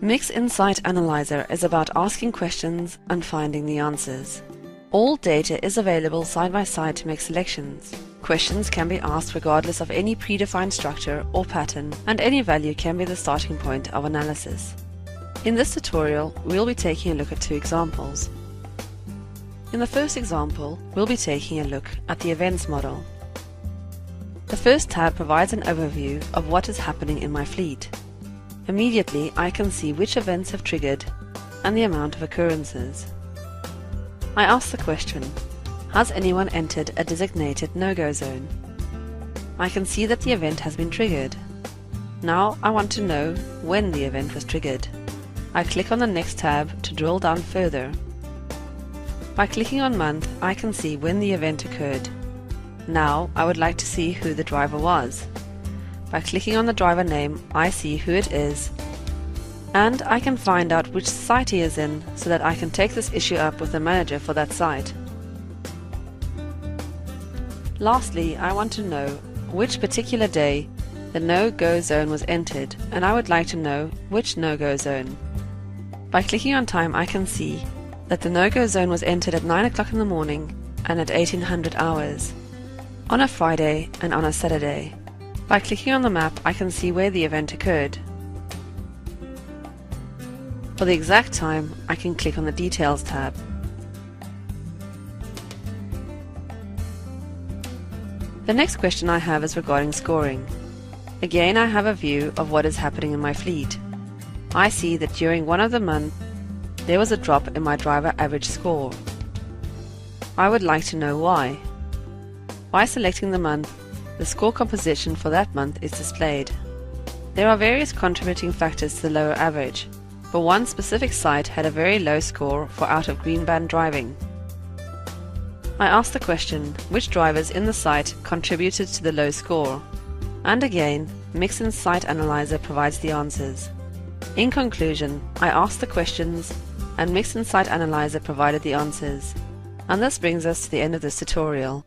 MiX Insight Analyser is about asking questions and finding the answers. All data is available side by side to make selections. Questions can be asked regardless of any predefined structure or pattern, and any value can be the starting point of analysis. In this tutorial, we'll be taking a look at two examples. In the first example, we'll be taking a look at the events model. The first tab provides an overview of what is happening in my fleet. Immediately, I can see which events have triggered and the amount of occurrences. I ask the question, has anyone entered a designated no-go zone? I can see that the event has been triggered. Now I want to know when the event was triggered. I click on the next tab to drill down further. By clicking on month, I can see when the event occurred. Now I would like to see who the driver was. By clicking on the driver name, I see who it is, and I can find out which site he is in so that I can take this issue up with the manager for that site. Lastly, I want to know which particular day the no-go zone was entered, and I would like to know which no-go zone. By clicking on time, I can see that the no-go zone was entered at 9 o'clock in the morning and at 1800 hours, on a Friday and on a Saturday. By clicking on the map, I can see where the event occurred. For the exact time, I can click on the Details tab. The next question I have is regarding scoring. Again, I have a view of what is happening in my fleet. I see that during one of the months, there was a drop in my driver average score. I would like to know why. By selecting the month, the score composition for that month is displayed. There are various contributing factors to the lower average, but one specific site had a very low score for out of green band driving. I asked the question, which drivers in the site contributed to the low score? And again, MiX Insight Analyser provides the answers. In conclusion, I asked the questions, and MiX Insight Analyser provided the answers. And this brings us to the end of this tutorial.